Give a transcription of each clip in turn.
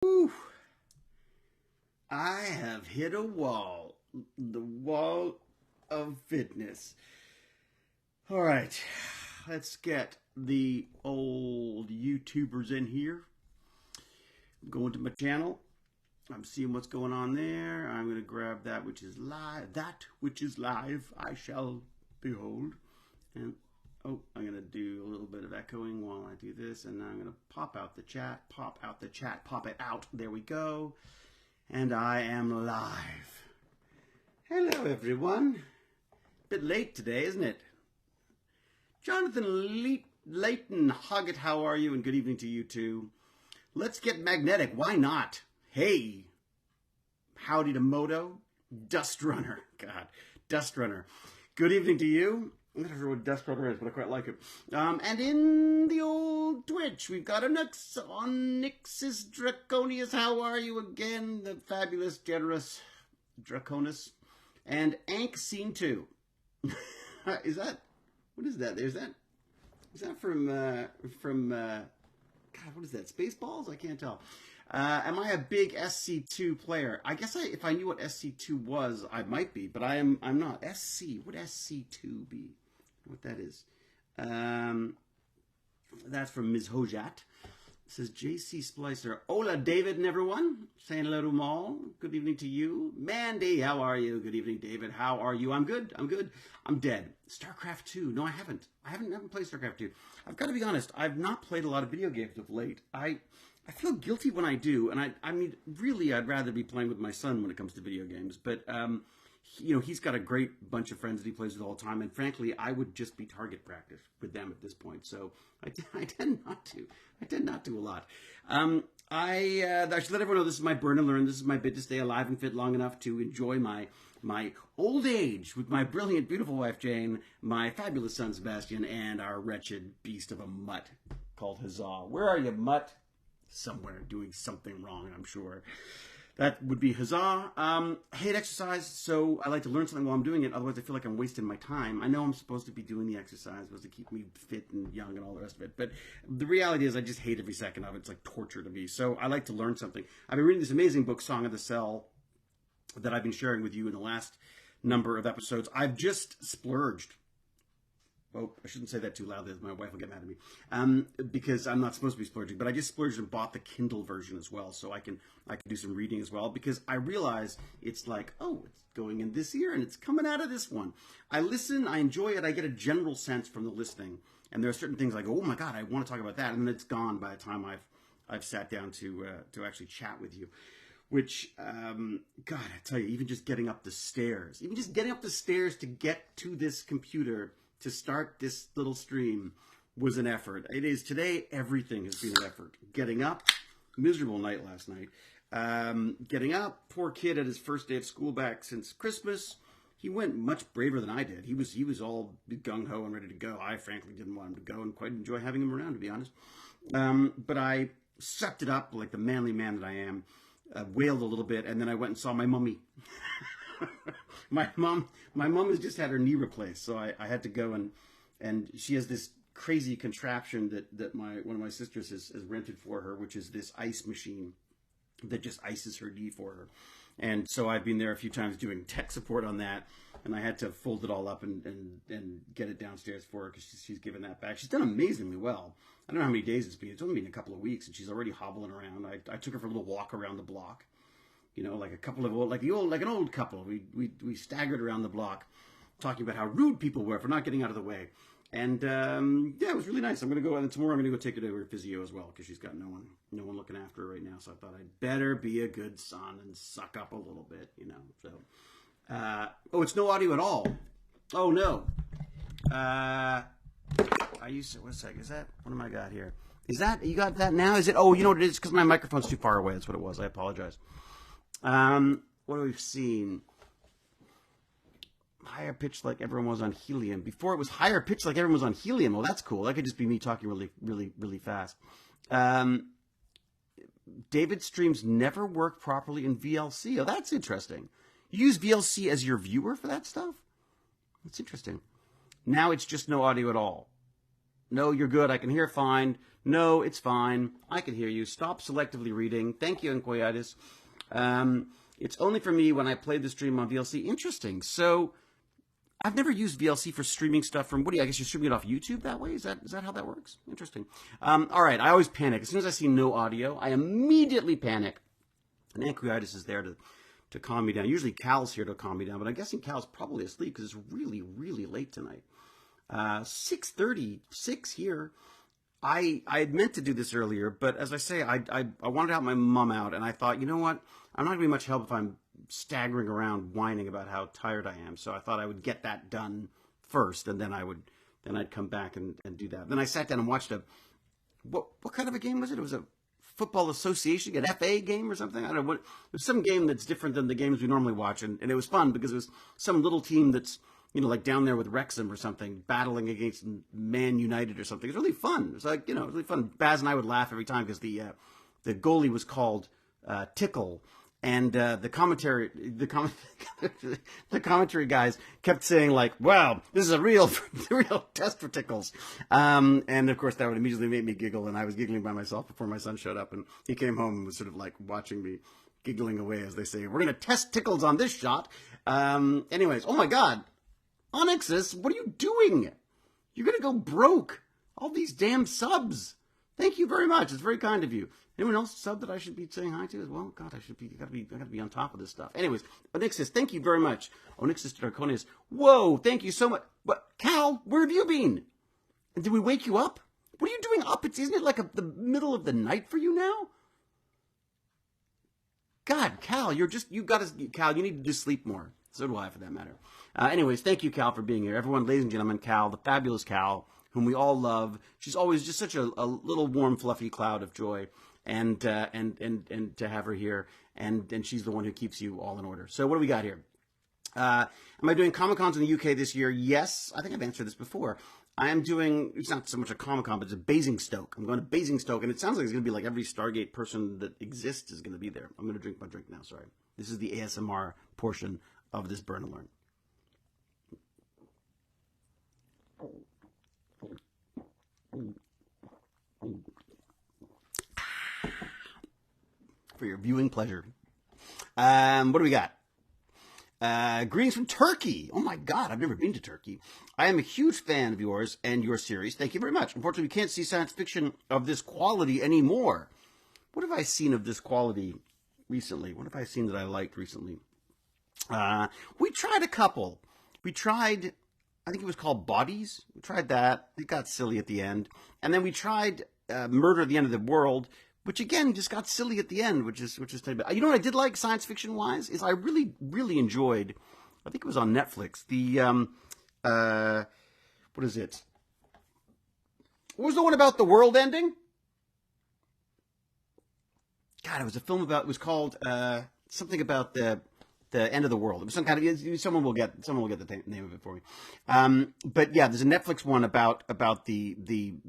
Whew. I have hit a wall. The wall of fitness. All right, let's get the old YouTubers in here. I'm going to my channel. I'm seeing what's going on there. I'm going to grab that which is live. That which is live, I shall behold. And oh, I'm going to do a little bit of echoing while I do this. And I'm going to pop out the chat, pop it out. There we go. And I am live. Hello, everyone. Bit late today, isn't it? Jonathan Leighton Hoggett, how are you? And good evening to you too. Let's get magnetic. Why not? Hey, howdy to Moto, Dust Runner. God, Dust Runner. Good evening to you. I'm not sure what Dust Runner is, but I quite like it. And in the old Twitch, we've got Onyxis Draconius. How are you again? The fabulous, generous Draconis. And Ank Scene 2. Is that? What is that? Is that from God, what is that? Spaceballs? I can't tell. Am I a big SC2 player? I guess if I knew what SC2 was, I might be, but I'm not. SC, would SC2 be? What that is? That's from Ms. Hojat. It says JC Splicer. Hola, David and everyone. Saying hello to them all. Good evening to you. Mandy, how are you? Good evening, David. How are you? I'm good. I'm dead. StarCraft 2. No, I haven't. I haven't played StarCraft 2. I've got to be honest. I've not played a lot of video games of late. I feel guilty when I do, and I mean, really, I'd rather be playing with my son when it comes to video games. But he's got a great bunch of friends that he plays with all the time, and frankly, I would just be target practice with them at this point. So I tend not to. I tend not to a lot. I should let everyone know this is my burn and learn. This is my bit to stay alive and fit long enough to enjoy my old age with my brilliant, beautiful wife Jane, my fabulous son Sebastian, and our wretched beast of a mutt called Huzzah. Where are you, mutt? Somewhere doing something wrong, I'm sure. That would be huzzah. I hate exercise, so I like to learn something while I'm doing it. Otherwise, I feel like I'm wasting my time. I know I'm supposed to be doing the exercise, supposed to keep me fit and young and all the rest of it. But the reality is I just hate every second of it. It's like torture to me. So I like to learn something. I've been reading this amazing book, Song of the Cell, that I've been sharing with you in the last number of episodes. I've just splurged. Oh, I shouldn't say that too loudly. My wife will get mad at me. Because I'm not supposed to be splurging, but I just splurged and bought the Kindle version as well, so I can do some reading as well. Because I realize it's like, oh, it's going in this ear and it's coming out of this one. I listen, I enjoy it, I get a general sense from the listening, and there are certain things I go, oh my God, I want to talk about that, and then it's gone by the time I've sat down to actually chat with you. Which, God, I tell you, even just getting up the stairs to get to this computer to start this little stream was an effort. It is today. Everything has been an effort. Getting up, miserable night last night. Getting up, poor kid at his first day of school back since Christmas. He went much braver than I did. He was all gung ho and ready to go. I frankly didn't want him to go and quite enjoy having him around, to be honest. But I sucked it up like the manly man that I am. Wailed a little bit, and then I went and saw my mummy. My mom has just had her knee replaced, so I had to go and she has this crazy contraption that one of my sisters has rented for her, which is this ice machine that just ices her knee for her. And so I've been there a few times doing tech support on that, and I had to fold it all up and get it downstairs for her because she's given that back. She's done amazingly well. I don't know how many days it's been. It's only been a couple of weeks, and she's already hobbling around. I took her for a little walk around the block. You know, like an old couple. We staggered around the block, talking about how rude people were for not getting out of the way. And yeah, it was really nice. I'm gonna go, and tomorrow I'm gonna go take her to her physio as well because she's got no one looking after her right now. So I thought I'd better be a good son and suck up a little bit, you know. So, oh, it's no audio at all. Oh no. One second. Is that what am I got here? Is that you got that now? Is it? Oh, you know what it is? Because my microphone's too far away. That's what it was. I apologize. What have we seen? Higher pitch like everyone was on helium. Before it was higher pitch like everyone was on helium. Well, that's cool. That could just be me talking really fast. David streams never work properly in VLC. Oh, that's interesting. You use VLC as your viewer for that stuff? That's interesting. Now it's just no audio at all. No, you're good. I can hear fine. No, it's fine. I can hear you. Stop selectively reading. Thank you, Inquiitis. It's only for me when I play the stream on VLC. Interesting. So I've never used VLC for streaming stuff from, I guess you're streaming it off YouTube that way? Is that how that works? Interesting. All right, I always panic. As soon as I see no audio, I immediately panic. And Anquiitis is there to calm me down. Usually Cal's here to calm me down, but I'm guessing Cal's probably asleep because it's really, really late tonight. 6:36 here. I had meant to do this earlier, but as I say, I wanted to help my mom out, and I thought, you know what? I'm not going to be much help if I'm staggering around whining about how tired I am. So I thought I would get that done first, and then I'd come back and do that. Then I sat down and watched what kind of a game was it? It was a football association, an FA game or something. I don't know what. It was some game that's different than the games we normally watch, and it was fun because it was some little team that's, like down there with Wrexham or something, battling against Man United or something. It was really fun. It was like, it was really fun. Baz and I would laugh every time because the goalie was called Tickle. And the commentary guys kept saying like, "Wow, this is a real test for Tickles," and of course that would immediately make me giggle, and I was giggling by myself before my son showed up, and he came home and was sort of like watching me giggling away as they say, "We're going to test Tickles on this shot." Anyways, oh my God, Onyxus, what are you doing? You're going to go broke. All these damn subs. Thank you very much. It's very kind of you. Anyone else sub that I should be saying hi to as well? God, I gotta be on top of this stuff. Anyways, Onyxus, thank you very much. Onyxus Draconius. Whoa, thank you so much. But Cal, where have you been? And did we wake you up? What are you doing up? Isn't it like the middle of the night for you now? God, Cal, Cal, you need to just sleep more. So do I, for that matter. Anyways, thank you, Cal, for being here. Everyone, ladies and gentlemen, Cal, the fabulous Cal, whom we all love. She's always just such a little warm, fluffy cloud of joy. And to have her here, and she's the one who keeps you all in order. So what do we got here? Am I doing Comic-Cons in the UK this year? Yes, I think I've answered this before. I am doing, it's not so much a Comic-Con, but it's a Basingstoke. I'm going to Basingstoke, and it sounds like it's going to be like every Stargate person that exists is going to be there. I'm going to drink my drink now, sorry. This is the ASMR portion of this Burn and Learn. For your viewing pleasure. What do we got? Greetings from Turkey. Oh my God, I've never been to Turkey. I am a huge fan of yours and your series. Thank you very much. Unfortunately, we can't see science fiction of this quality anymore. What have I seen of this quality recently? What have I seen that I liked recently? We tried a couple. We tried, I think it was called Bodies. We tried that. It got silly at the end. And then we tried Murder at the End of the World, which again just got silly at the end, which is you know what I did like science fiction wise is I really, really enjoyed, I think it was on Netflix, the what is it? What was the one about the world ending? God, it was a film about, it was called something about the end of the world. It was some kind of, someone will get the name of it for me. But yeah, there's a Netflix one about the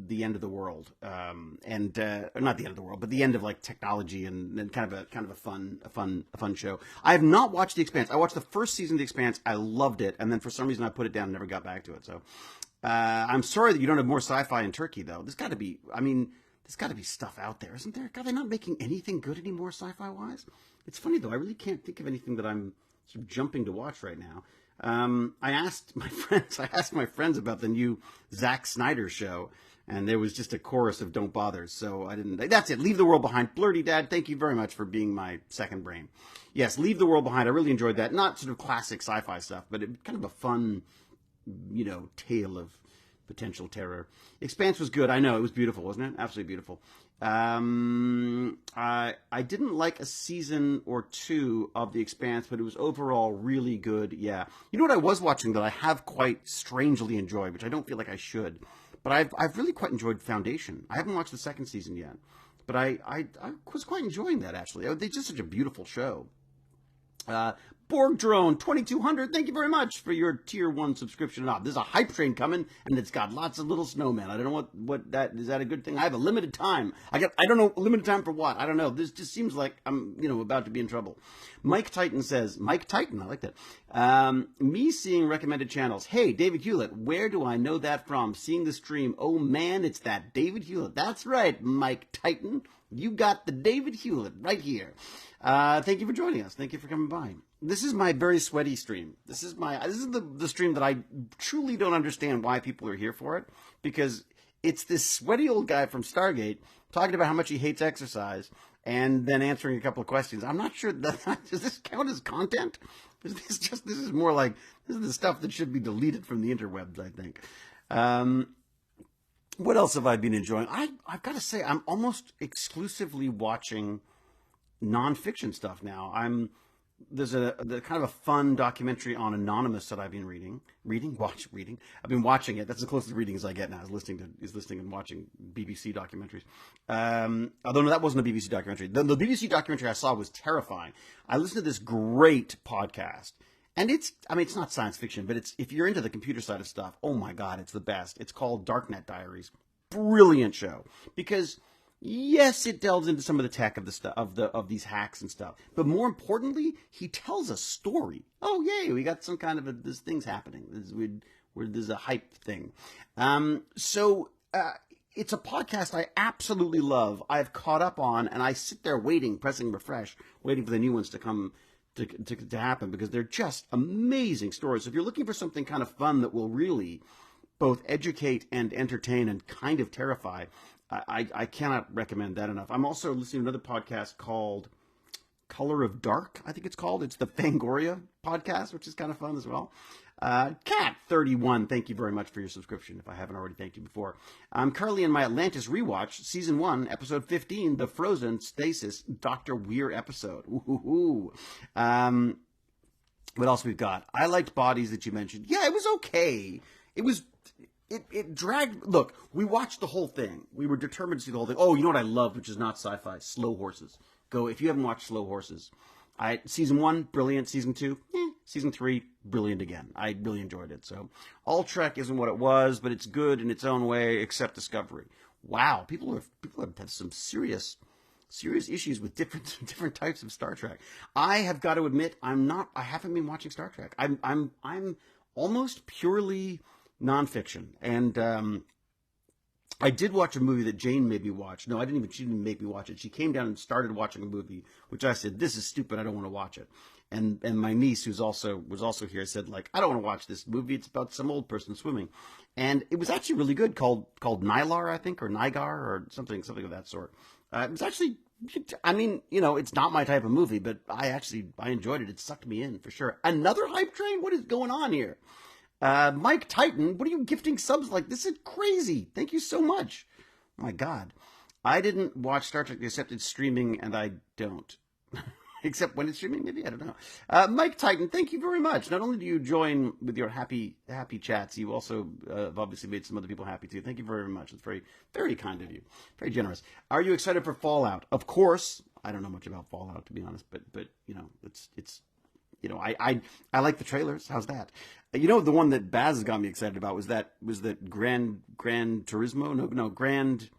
end of the world, and not the end of the world, but the end of like technology and kind of a fun show. I have not watched The Expanse. I watched the first season of The Expanse. I loved it, and then for some reason I put it down and never got back to it. So I'm sorry that you don't have more sci-fi in Turkey, though. There's got to be. I mean, there's got to be stuff out there, isn't there? God, they're not making anything good anymore sci-fi wise. It's funny, though. I really can't think of anything that I'm sort of jumping to watch right now. I asked my friends about the new Zack Snyder show, and there was just a chorus of "Don't bother." So I didn't. That's it. Leave the World Behind. Blurty Dad, thank you very much for being my second brain. Yes, Leave the World Behind. I really enjoyed that. Not sort of classic sci-fi stuff, but kind of a fun, tale of potential terror. Expanse was good. I know it was beautiful, wasn't it? Absolutely beautiful. I didn't like a season or two of The Expanse, but it was overall really good. Yeah. You know what I was watching that I have quite strangely enjoyed, which I don't feel like I should, but I've really quite enjoyed Foundation. I haven't watched the second season yet, but I was quite enjoying that, actually. They just such a beautiful show. Uh, Borg Drone 2200, thank you very much for your tier 1 subscription. There's a hype train coming, and it's got lots of little snowmen. I don't know what that is. That a good thing? I have a limited time. I don't know, limited time for what? I don't know. This just seems like I'm about to be in trouble. Mike Titan says, Mike Titan, I like that. Me seeing recommended channels. Hey, David Hewlett, where do I know that from? Seeing the stream. Oh man, it's that David Hewlett. That's right, Mike Titan. You got the David Hewlett right here. Thank you for joining us. Thank you for coming by. This is my very sweaty stream. This is the stream that I truly don't understand why people are here for it, because it's this sweaty old guy from Stargate talking about how much he hates exercise and then answering a couple of questions. I'm not sure does this count as content? This is more like, this is the stuff that should be deleted from the interwebs, I think. What else have I been enjoying? I've got to say, I'm almost exclusively watching nonfiction stuff now. There's a kind of a fun documentary on Anonymous that I've been reading. I've been watching it. That's the closest reading as I get now, is listening and watching BBC documentaries. Although no, that wasn't a BBC documentary. The BBC documentary I saw was terrifying. I listened to this great podcast. And it's not science fiction, but if you're into the computer side of stuff, oh my God, it's the best. It's called Darknet Diaries. Brilliant show. Because yes, it delves into some of the tech of the stuff of these hacks and stuff, but more importantly, he tells a story. Oh yay, we got some kind of this thing's happening. There's a hype thing. It's a podcast I absolutely love. I've caught up on, and I sit there waiting, pressing refresh, waiting for the new ones to come to happen, because they're just amazing stories. So if you're looking for something kind of fun that will really both educate and entertain and kind of terrify, I cannot recommend that enough. I'm also listening to another podcast called Color of Dark, I think it's called. It's the Fangoria podcast, which is kind of fun as well. Cat31, thank you very much for your subscription, if I haven't already thanked you before. I'm currently in my Atlantis rewatch, Season 1, Episode 15, The Frozen Stasis Dr. Weir episode. Ooh. What else we've got? I liked Bodies that you mentioned. Yeah, it was okay. It dragged. Look, we watched the whole thing. We were determined to see the whole thing. Oh, you know what I loved, which is not sci-fi? Slow Horses. Go, if you haven't watched Slow Horses. Season 1, brilliant. Season 2, Season 3, brilliant again. I really enjoyed it. So, all Trek isn't what it was, but it's good in its own way, except Discovery. Wow, people have had some serious issues with different types of Star Trek. I have got to admit, I haven't been watching Star Trek. I'm almost purely nonfiction, and I did watch a movie that Jane made me watch. No, she didn't make me watch it. She came down and started watching a movie, which I said, this is stupid, I don't want to watch it. And my niece, was also here, said, like, I don't want to watch this movie. It's about some old person swimming. And it was actually really good, called Nylar, I think, or Nygar, or something of that sort. It was actually, it's not my type of movie, but I enjoyed it. It sucked me in, for sure. Another hype train? What is going on here? Mike Titan, what are you gifting subs like? This is crazy. Thank you so much. Oh my God. I didn't watch Star Trek except it's streaming, and I don't. Except when it's streaming, maybe? I don't know. Mike Titan, thank you very much. Not only do you join with your happy chats, you also have obviously made some other people happy too. Thank you very much. It's very, very kind of you. Very generous. Are you excited for Fallout? Of course. I don't know much about Fallout, to be honest, but it's I like the trailers. How's that? The one that Baz has got me excited about was that Gran Turismo? No, Grand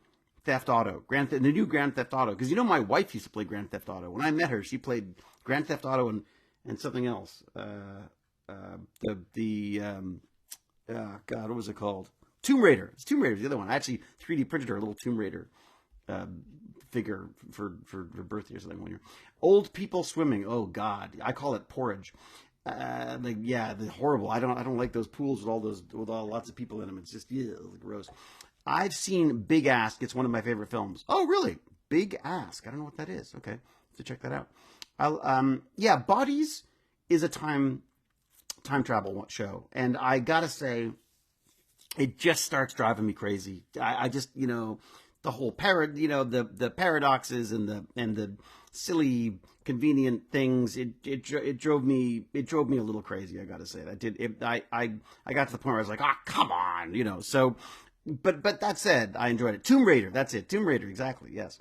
Theft Auto. The new Grand Theft Auto. Because my wife used to play Grand Theft Auto. When I met her, she played Grand Theft Auto and something else. God, what was it called? Tomb Raider. It's Tomb Raider, the other one. I actually 3D printed her a little Tomb Raider figure for birthday or something one year. Old people swimming. Oh God, I call it porridge. The horrible. I don't like those pools with lots of people in them. It's just gross. I've seen Big Ask. It's one of my favorite films. Oh really? Big Ask. I don't know what that is. Okay, to check that out. Bodies is a time travel show, and I gotta say, it just starts driving me crazy. I just the whole the paradoxes and the silly convenient things. It drove me a little crazy. I gotta say that I got to the point where I was like, come on, So, but that said, I enjoyed it. Tomb Raider. That's it. Tomb Raider. Exactly. Yes.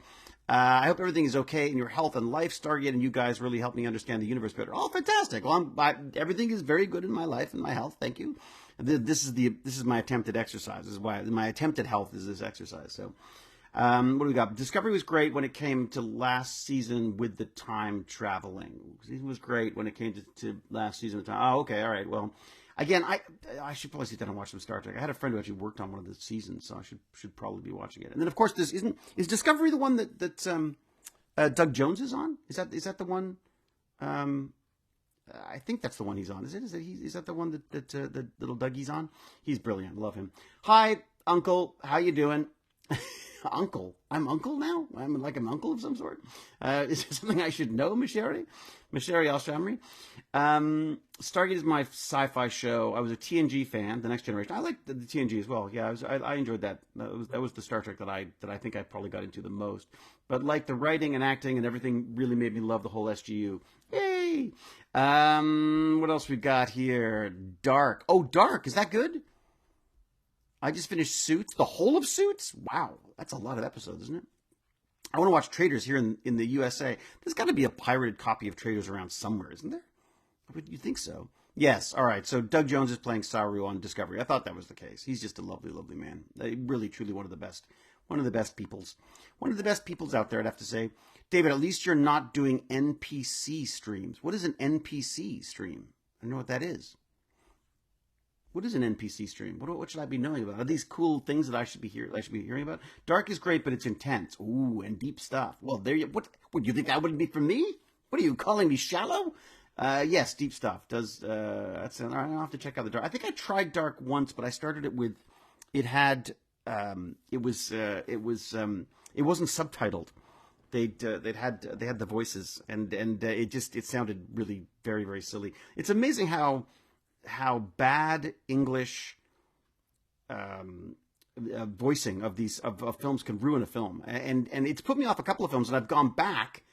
I hope everything is okay in your health and life. Stargate and you guys really helped me understand the universe better. Oh, fantastic! Well, everything is very good in my life and my health. Thank you. This is my attempted exercise. This is why my attempted health is this exercise. So, what do we got? Discovery was great when it came to last season with the time traveling. It was great when it came to last season. Oh, okay, all right. Well, again, I should probably sit down and watch some Star Trek. I had a friend who actually worked on one of the seasons, so I should probably be watching it. And then, of course, is Discovery the one that Doug Jones is on? Is that the one? I think that's the one he's on. Is that the one that little Dougie's on? He's brilliant. Love him. Hi, Uncle. How you doing? Uncle. I'm uncle now? I'm like an uncle of some sort? Is there something I should know, Masheri Al-Shamri? Stargate is my sci-fi show. I was a TNG fan, The Next Generation. I liked the TNG as well. Yeah, I enjoyed that. That was the Star Trek that I think I probably got into the most. But like the writing and acting and everything really made me love the whole SGU. Yay! What else we got here? Dark. Oh, Dark. Is that good? I just finished Suits. The whole of Suits? Wow. That's a lot of episodes, isn't it? I want to watch Traitors here in the USA. There's got to be a pirated copy of Traitors around somewhere, isn't there? Would you think so? Yes. All right. So Doug Jones is playing Saru on Discovery. I thought that was the case. He's just a lovely, lovely man. Really, truly one of the best. One of the best peoples. One of the best peoples out there, I'd have to say. David, at least you're not doing NPC streams. What is an NPC stream? I don't know what that is. What is an NPC stream? What should I be knowing about? Are these cool things that I should be hearing about? Dark is great, but it's intense. Ooh, and deep stuff. Well, there you. What would you think that would be from me? What are you calling me shallow? Yes, deep stuff. Does that's all right, I'll have to check out the Dark. I think I tried Dark once, but I started it with. It had. It wasn't subtitled. They had the voices, and it sounded really very, very silly. It's amazing how bad English voicing of these of films can ruin a film, and it's put me off a couple of films, and I've gone back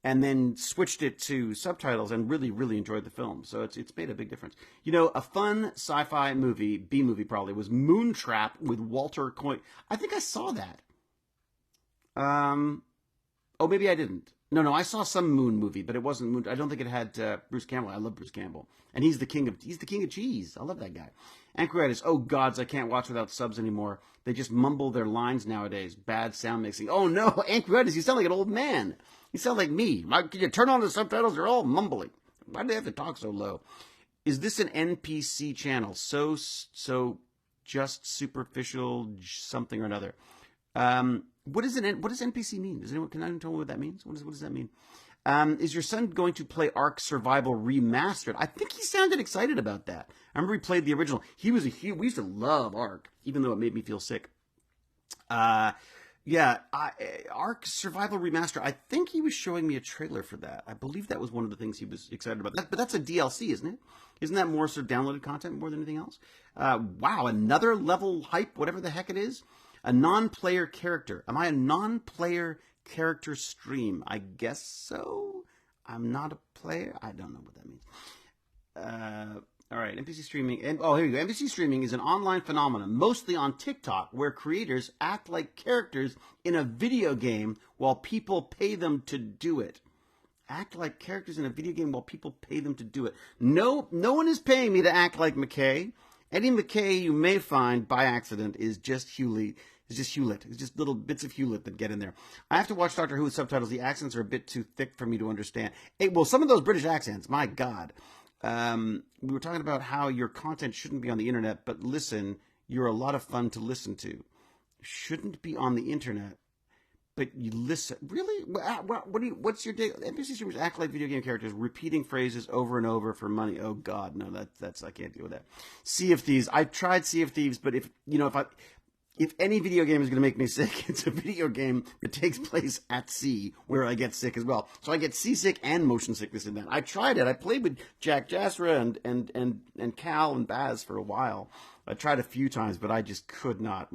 and then switched it to subtitles and really, really enjoyed the film. So it's made a big difference. You know, a fun sci-fi movie, B movie probably, was Moontrap with Walter Coyne. I think I saw that. Oh, maybe I didn't. No, I saw some Moon movie, but it wasn't Moon. I don't think it had Bruce Campbell. I love Bruce Campbell, and he's the king of cheese. I love that guy. Anchoritis. Oh gods, I can't watch without subs anymore. They just mumble their lines nowadays. Bad sound mixing. Oh no, Anchoritis, you sound like an old man. You sound like me. Can you turn on the subtitles? They're all mumbling. Why do they have to talk so low? Is this an NPC channel? So just superficial something or another. What does NPC mean? Can anyone tell me what that means? What does that mean? Is your son going to play Ark Survival Remastered? I think he sounded excited about that. I remember he played the original. We used to love Ark, even though it made me feel sick. Ark Survival Remaster. I think he was showing me a trailer for that. I believe that was one of the things he was excited about. But that's a DLC, isn't it? Isn't that more sort of downloaded content more than anything else? Wow, another level hype, whatever the heck it is. A non-player character. Am I a non-player character stream? I guess so. I'm not a player. I don't know what that means. All right, NPC streaming. Here you go. NPC streaming is an online phenomenon, mostly on TikTok, where creators act like characters in a video game while people pay them to do it. Act like characters in a video game while people pay them to do it. No one is paying me to act like McKay. Any McKay you may find by accident is just Hewlett. It's just little bits of Hewlett that get in there. I have to watch Doctor Who with subtitles. The accents are a bit too thick for me to understand. Well, some of those British accents, my God. We were talking about how your content shouldn't be on the internet, but listen, you're a lot of fun to listen to. Shouldn't be on the internet, but you listen. Really? What's your day? NPC streamers act like video game characters, repeating phrases over and over for money. Oh God, no, that's I can't deal with that. Sea of Thieves. I tried Sea of Thieves, but if any video game is going to make me sick, it's a video game that takes place at sea where I get sick as well. So I get seasick and motion sickness in that. I tried it. I played with Jack Jasra and Cal and Baz for a while. I tried a few times, but I just could not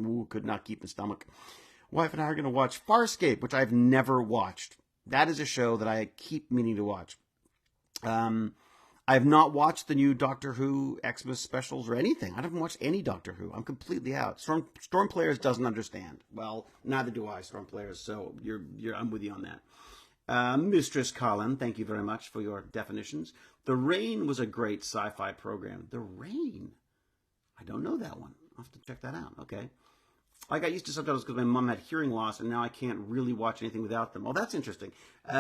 keep my stomach. Wife and I are going to watch Farscape, which I've never watched. That is a show that I keep meaning to watch. I've not watched the new Doctor Who Xmas specials or anything. I haven't watched any Doctor Who. I'm completely out. Storm Players doesn't understand. Well, neither do I, Storm Players. So I'm with you on that. Mistress Colin, thank you very much for your definitions. The Rain was a great sci-fi program. The Rain? I don't know that one. I'll have to check that out. Okay. I got used to subtitles because my mom had hearing loss, and now I can't really watch anything without them. Oh, that's interesting.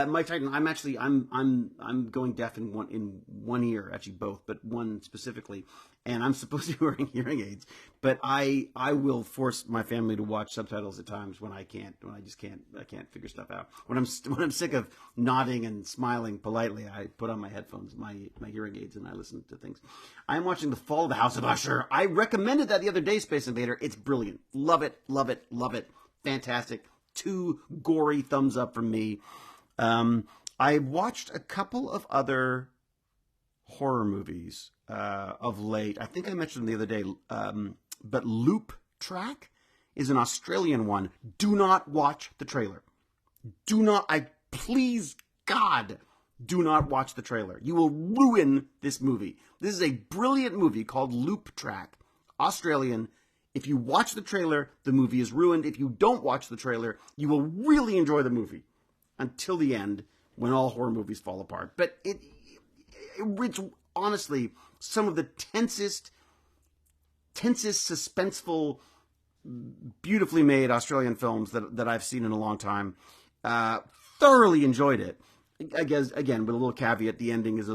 Mike Titan, I'm going deaf in one ear, actually both, but one specifically, and I'm supposed to be wearing hearing aids. But I will force my family to watch subtitles at times when I can't figure stuff out. When I'm sick of nodding and smiling politely, I put on my headphones, my hearing aids, and I listen to things. I'm watching The Fall of the House of Usher. I recommended that the other day, Space Invader. It's brilliant. Love it, love it, love it. Fantastic. 2 gory thumbs up from me. I watched a couple of other horror movies of late. I think I mentioned them the other day, but Loop Track is an Australian one. Do not watch the trailer. Please, God, do not watch the trailer. You will ruin this movie. This is a brilliant movie called Loop Track, Australian. If you watch the trailer, the movie is ruined. If you don't watch the trailer, you will really enjoy the movie until the end, when all horror movies fall apart. But it's honestly some of the tensest, suspenseful, beautifully made Australian films that I've seen in a long time. Thoroughly enjoyed it. I guess, again, with a little caveat, the ending is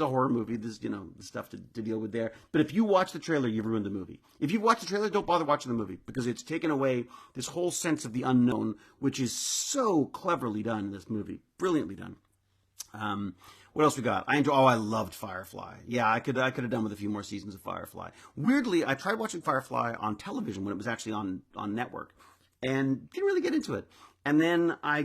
a horror movie. There's, the stuff to deal with there. But if you watch the trailer, you've ruined the movie. If you watch the trailer, don't bother watching the movie, because it's taken away this whole sense of the unknown, which is so cleverly done in this movie. Brilliantly done. What else we got? I loved Firefly. Yeah, I could have done with a few more seasons of Firefly. Weirdly, I tried watching Firefly on television when it was actually on network, and didn't really get into it. And then I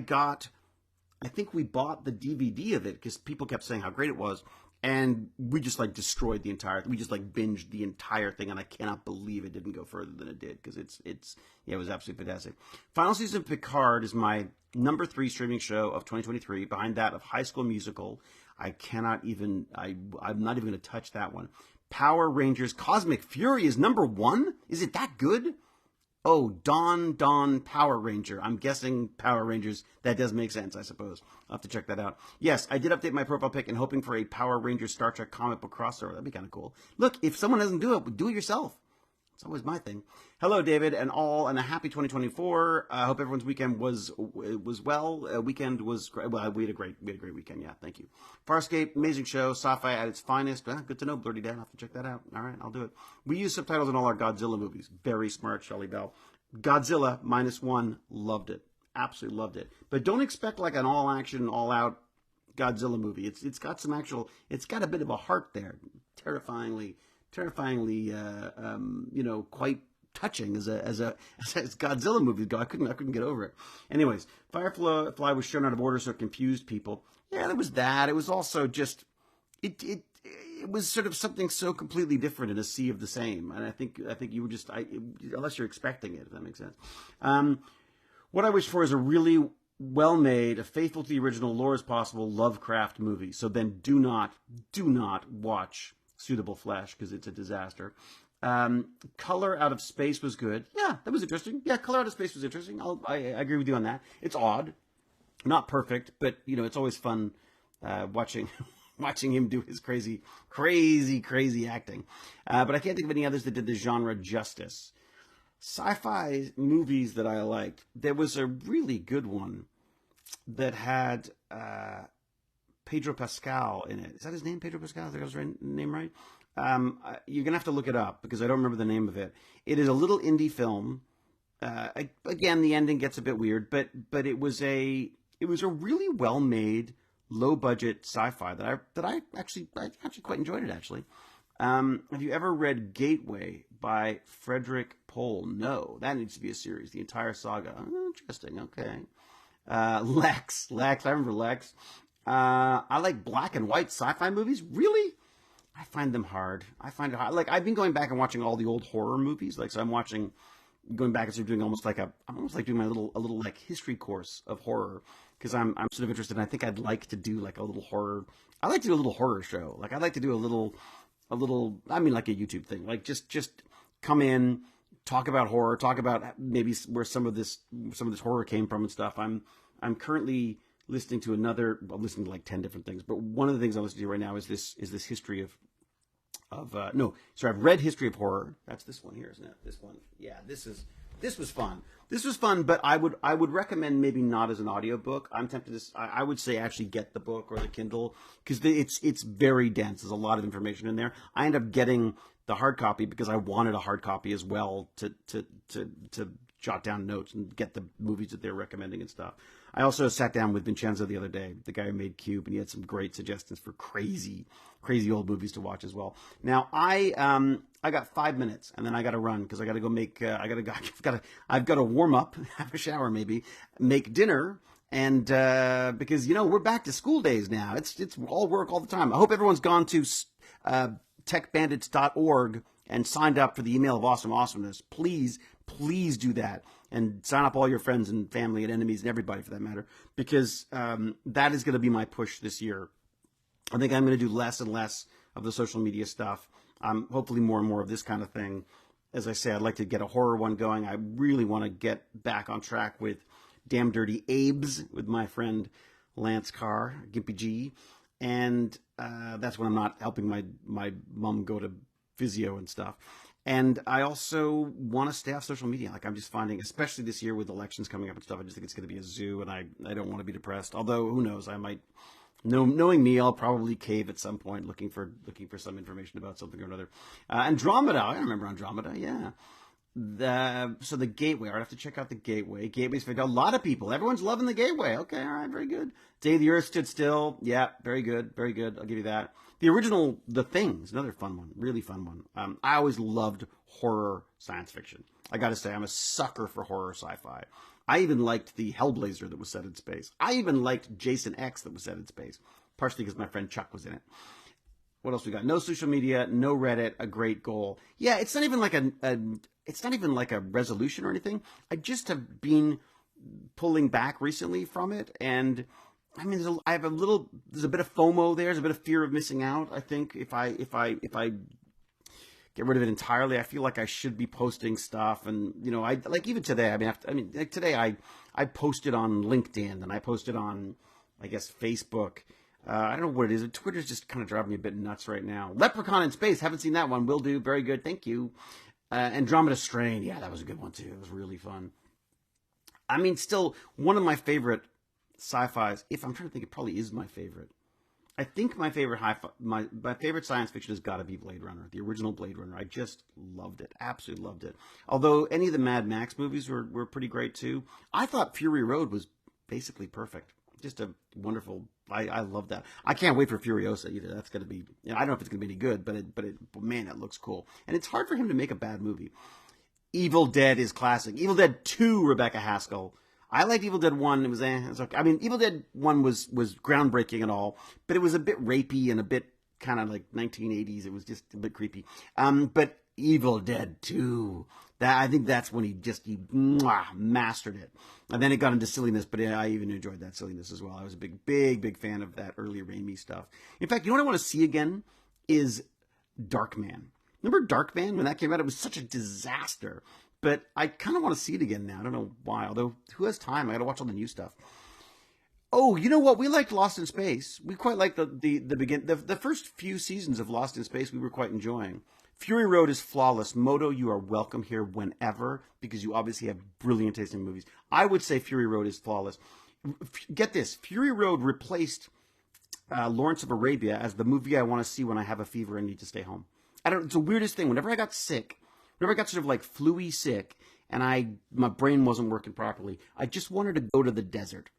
think we bought the DVD of it because people kept saying how great it was, and we just destroyed the entire. We just binged the entire thing, and I cannot believe it didn't go further than it did, because it was absolutely fantastic. Final season of Picard is my number 3 streaming show of 2023, behind that of High School Musical. I'm not even going to touch that one. Power Rangers Cosmic Fury is number 1. Is it that good? Oh, Dawn Power Ranger. I'm guessing Power Rangers. That does make sense, I suppose. I'll have to check that out. Yes, I did update my profile pic and hoping for a Power Rangers Star Trek comic book crossover. That'd be kind of cool. Look, if someone doesn't do it yourself. It's always my thing. Hello, David, and a happy 2024. I hope everyone's weekend was well. Weekend was great. Well, we had a great weekend. Yeah, thank you. Farscape, amazing show. Sci-fi at its finest. Good to know, Blurty Dan. I'll have to check that out. All right, I'll do it. We use subtitles in all our Godzilla movies. Very smart, Shelley Bell. Godzilla -1, loved it. Absolutely loved it. But don't expect an all-action, all-out Godzilla movie. It's got some actual. It's got a bit of a heart there. Terrifyingly, quite touching as Godzilla movies go. I couldn't get over it. Anyways, Firefly was shown out of order, so it confused people. Yeah, there was that. It was also just it was sort of something so completely different in a sea of the same. And I think you were just unless you're expecting it, if that makes sense. What I wish for is a really well-made, faithful to the original lore as possible Lovecraft movie. So then do not watch Suitable Flesh, because it's a disaster. Color Out of Space was good. Yeah, that was interesting. Yeah, Color Out of Space was interesting. I agree with you on that. It's odd, not perfect, but it's always fun watching him do his crazy acting. But I can't think of any others that did the genre justice. Sci-fi movies that I liked. There was a really good one that had Pedro Pascal in it. Is that his name, Pedro Pascal? I think I was his name right. You're gonna have to look it up because I don't remember the name of it. It is a little indie film. Again, the ending gets a bit weird, but it was a really well made, low budget sci-fi that I actually quite enjoyed it actually. Have you ever read Gateway by Frederick Pohl? No, that needs to be a series. The entire saga. Oh, interesting. Okay. Lex. I remember Lex. I like black and white sci-fi movies. Really? I find them hard. I've been going back and watching all the old horror movies. So I'm going back and sort of doing almost like doing a little history course of horror. because I'm sort of interested. And I think I'd like to do like a little horror. I like to do a little horror show. Like I'd like to do a little. I mean, like a YouTube thing. Like just come in, talk about horror, talk about maybe where some of this horror came from and stuff. I'm currently listening to I'm listening to like 10 different things, but one of the things I'm listening to right now is this history no, sorry, I've read History of Horror. That's this one here, isn't it? This one. Yeah, this was fun. This was fun, but I would recommend maybe not as an audiobook. I'm tempted to, I would say actually get the book or the Kindle, because it's very dense. There's a lot of information in there. I end up getting the hard copy because I wanted a hard copy as well to jot down notes and get the movies that they're recommending and stuff. I also sat down with Vincenzo the other day, the guy who made Cube, and he had some great suggestions for crazy old movies to watch as well. Now I got 5 minutes and then I got to run because I got to go make I've got to warm up, have a shower maybe, make dinner, and because we're back to school days now. It's all work all the time. I hope everyone's gone to techbandits.org and signed up for the email of awesomeness. Please do that. And sign up all your friends and family and enemies and everybody for that matter, because that is going to be my push this year. I think I'm going to do less and less of the social media stuff. Hopefully more and more of this kind of thing. As I say, I'd like to get a horror one going. I really want to get back on track with Damn Dirty Abe's with my friend Lance Carr, Gimpy G. And that's when I'm not helping my mom go to physio and stuff. And I also want to stay off social media. Like I'm just finding, especially this year with elections coming up and stuff, I just think it's going to be a zoo, and I don't want to be depressed. Although who knows, I might, knowing me, I'll probably cave at some point, looking for some information about something or another. Andromeda, I remember Andromeda, yeah. So the Gateway, I'd have to check out the Gateway. Gateway's for a lot of people. Everyone's loving the Gateway. Okay, all right, very good. Day the Earth Stood Still, yeah, very good. I'll give you that. The original, The Thing, is another fun one, really fun one. I always loved horror science fiction. I got to say, I'm a sucker for horror sci-fi. I even liked the Hellblazer that was set in space. I even liked Jason X that was set in space, partially because my friend Chuck was in it. What else we got? No social media, no Reddit, a great goal. Yeah, it's not even like a resolution or anything. I just have been pulling back recently from it, and I mean, there's a bit of FOMO there. There's a bit of fear of missing out. I think if I get rid of it entirely, I feel like I should be posting stuff. And I like even today. Like today I posted on LinkedIn and I posted on, I guess, Facebook. I don't know what it is. Twitter's just kind of driving me a bit nuts right now. Leprechaun in Space. Haven't seen that one. Will do. Very good. Thank you. Andromeda Strain. Yeah, that was a good one too. It was really fun. I mean, still one of my favorite sci-fis. If I'm trying to think, it probably is my favorite. I think my favorite my favorite science fiction has got to be Blade Runner, the original Blade Runner. I just loved it, absolutely loved it. Although any of the Mad Max movies were pretty great too. I thought Fury Road was basically perfect. Just a wonderful. I love that. I can't wait for Furiosa either. That's going to be. I don't know if it's going to be any good, but man, it looks cool. And it's hard for him to make a bad movie. Evil Dead is classic. Evil Dead 2, Rebecca Haskell. I liked Evil Dead 1. It was okay. I mean, Evil Dead 1 was groundbreaking and all, but it was a bit rapey and a bit kind of like 1980s. It was just a bit creepy. But Evil Dead 2, I think that's when he mastered it. And then it got into silliness, but I even enjoyed that silliness as well. I was a big fan of that early Raimi stuff. In fact, you know what I want to see again is Darkman. Remember Darkman when that came out? It was such a disaster. But I kind of want to see it again now. I don't know why. Although, who has time? I got to watch all the new stuff. Oh, you know what? We liked Lost in Space. We quite liked the first few seasons of Lost in Space. We were quite enjoying. Fury Road is flawless. Moto, you are welcome here whenever, because you obviously have brilliant taste in movies. I would say Fury Road is flawless. Get this. Fury Road replaced Lawrence of Arabia as the movie I want to see when I have a fever and need to stay home. It's the weirdest thing. Whenever I got sick, whenever I got sort of like flu-y sick and my brain wasn't working properly, I just wanted to go to the desert.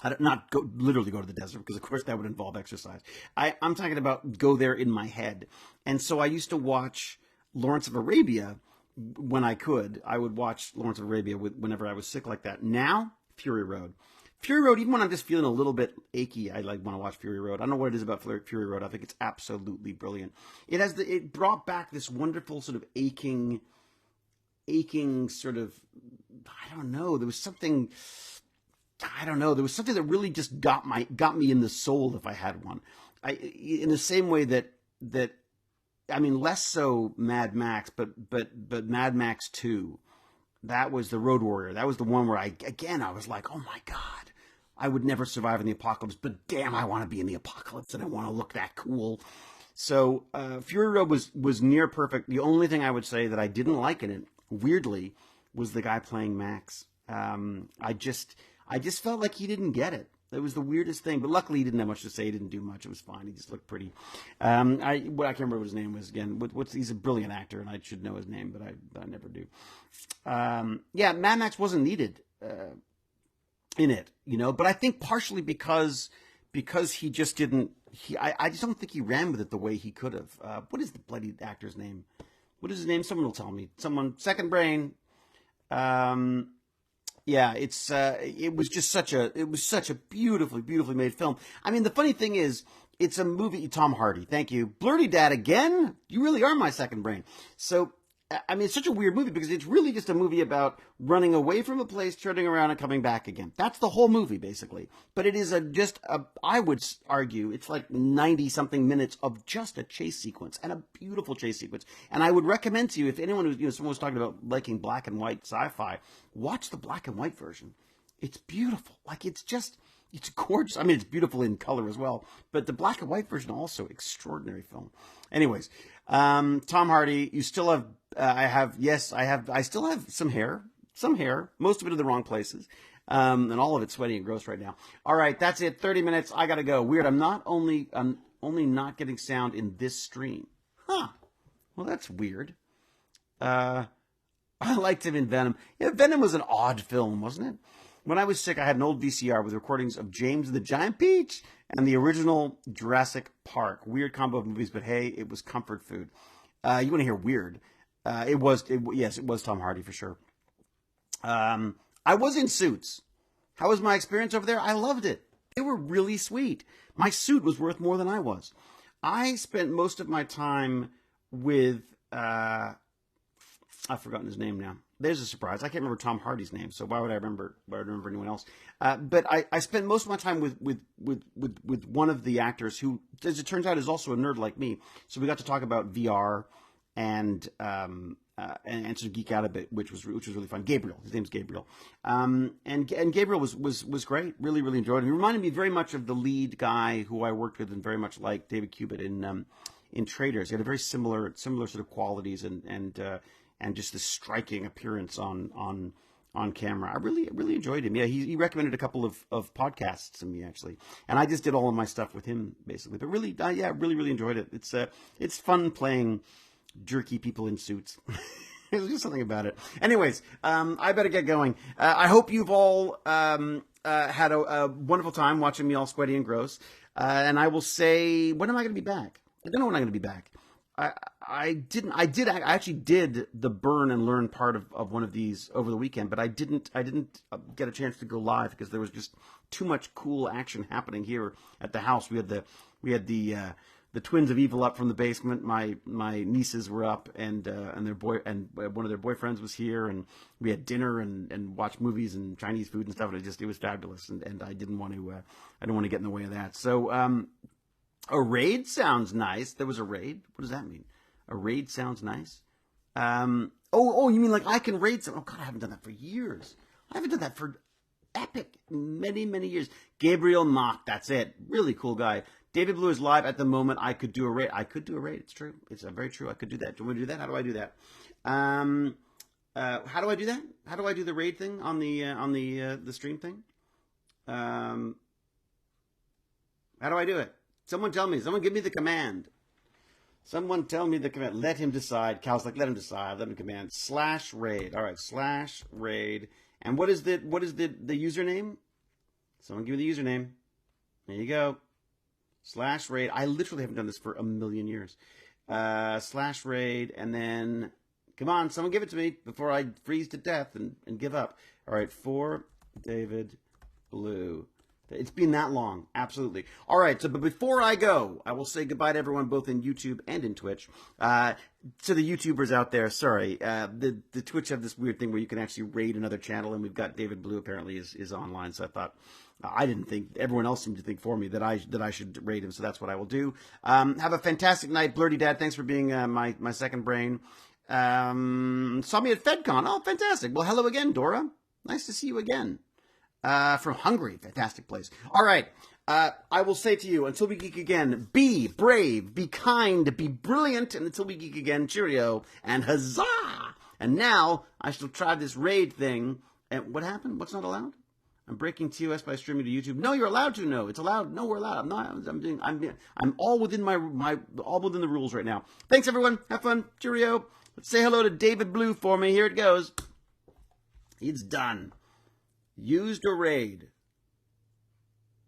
Literally go to the desert, because of course that would involve exercise. I'm talking about go there in my head. And so I used to watch Lawrence of Arabia when I could. I would watch Lawrence of Arabia whenever I was sick like that. Now, Fury Road. Fury Road, even when I'm just feeling a little bit achy, I want to watch Fury Road. I don't know what it is about Fury Road. I think it's absolutely brilliant. It brought back this wonderful sort of aching sort of, I don't know. There was something I don't know. There was something that really just got me in the soul if I had one. In the same way that I mean, less so Mad Max, but Mad Max 2. That was the Road Warrior. That was the one where I was like, oh my God, I would never survive in the apocalypse, but damn, I want to be in the apocalypse and I want to look that cool. So Fury Road was near perfect. The only thing I would say that I didn't like in it, weirdly, was the guy playing Max. I just felt like he didn't get it. It was the weirdest thing, but luckily he didn't have much to say. He didn't do much. It was fine. He just looked pretty. I can't remember what his name was again. He's a brilliant actor, and I should know his name, but I never do. Yeah, Mad Max wasn't needed in it, but I think partially because he just didn't. I just don't think he ran with it the way he could have. What is the bloody actor's name? What is his name? Someone will tell me. Someone, second brain. Yeah, it was such a beautifully made film. I mean, the funny thing is, it's a movie. Tom Hardy, thank you, Blurty Dad again. You really are my second brain. So, I mean, it's such a weird movie because it's really just a movie about running away from a place, turning around, and coming back again. That's the whole movie, basically. But it is I would argue, it's like 90-something minutes of just a chase sequence, and a beautiful chase sequence. And I would recommend to you, if anyone who's, someone was talking about liking black and white sci-fi, watch the black and white version. It's beautiful. Like, it's gorgeous. I mean, it's beautiful in color as well. But the black and white version also, extraordinary film. Anyways, Tom Hardy, you still have, I still have some hair, most of it in the wrong places. And all of it's sweaty and gross right now. All right, that's it. 30 minutes. I gotta go. Weird. I'm only not getting sound in this stream. Huh. Well, that's weird. I liked him in Venom. Yeah, Venom was an odd film, wasn't it? When I was sick, I had an old VCR with recordings of James and the Giant Peach and the original Jurassic Park. Weird combo of movies, but hey, it was comfort food. You want to hear weird? Yes, it was Tom Hardy for sure. I was in Suits. How was my experience over there? I loved it. They were really sweet. My suit was worth more than I was. I spent most of my time with, I've forgotten his name now. There's a surprise. I can't remember Tom Hardy's name, so why would I remember anyone else? But I spent most of my time with one of the actors who, as it turns out, is also a nerd like me. So we got to talk about VR and sort of geek out a bit, which was really fun. Gabriel, his name's Gabriel, and Gabriel was great. Really enjoyed him. He reminded me very much of the lead guy who I worked with, and very much like David Cubitt in Traders. He had a very similar sort of qualities and just this striking appearance on camera. I really enjoyed him. Yeah, he recommended a couple of podcasts to me, actually, and I just did all of my stuff with him basically. But really enjoyed it. It's fun playing jerky people in suits. There's just something about it. Anyways, I better get going. I hope you've all had a wonderful time watching me all sweaty and gross. And I will say, when am I going to be back? I don't know when I'm going to be back. I actually did the Burn and Learn part of one of these over the weekend, but I didn't get a chance to go live because there was just too much cool action happening here at the house. We had the twins of evil up from the basement. My nieces were up, and their one of their boyfriends was here, and we had dinner and watched movies and Chinese food and stuff. And it was fabulous, and I didn't want to get in the way of that. So a raid sounds nice. There was a raid. What does that mean? A raid sounds nice. You mean like I can raid some? Oh God, I haven't done that for years. I haven't done that for epic many years. Gabriel Mock, that's it. Really cool guy. David Blue is live at the moment. I could do a raid. It's true. It's very true. I could do that. Do you want me to do that? How do I do that? How do I do that? How do I do the raid thing on the stream thing? How do I do it? Someone tell me. Someone give me the command. Someone tell me the command. Let him decide. Cal's like, let him decide. Let him command. /raid. All right. /raid. And what is the username? Someone give me the username. There you go. /raid. I literally haven't done this for a million years. /raid. And then, come on, someone give it to me before I freeze to death and give up. All right. For David Blue. It's been that long. Absolutely. All right. So, but before I go, I will say goodbye to everyone, both in YouTube and in Twitch. To the YouTubers out there, sorry. The Twitch have this weird thing where you can actually raid another channel, and we've got David Blue apparently is online. So I thought, I didn't think, everyone else seemed to think for me that I should raid him. So that's what I will do. Have a fantastic night, Blurty Dad. Thanks for being my second brain. Saw me at FedCon. Oh, fantastic. Well, hello again, Dora. Nice to see you again. From Hungary. Fantastic place. All right. I will say to you, until we geek again, be brave, be kind, be brilliant, and until we geek again, cheerio, and huzzah! And now, I shall try this raid thing. And what happened? What's not allowed? I'm breaking TOS by streaming to YouTube. No, you're allowed to. No, it's allowed. No, we're allowed. I'm not. I'm all within all within the rules right now. Thanks, everyone. Have fun. Cheerio. Let's say hello to David Blue for me. Here it goes. It's done. Used a raid.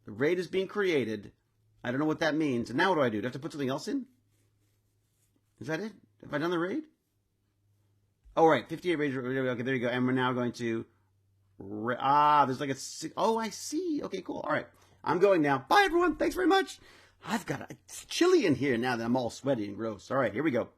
The raid is being created. I don't know what that means. And now what do I do? Do I have to put something else in? Is that it? Have I done the raid? Oh, right. 58 raids. Okay, there you go. And we're now going to... there's like a... Oh, I see. Okay, cool. All right. I'm going now. Bye, everyone. Thanks very much. It's chilly in here now that I'm all sweaty and gross. All right, here we go.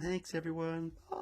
Thanks, everyone. Bye.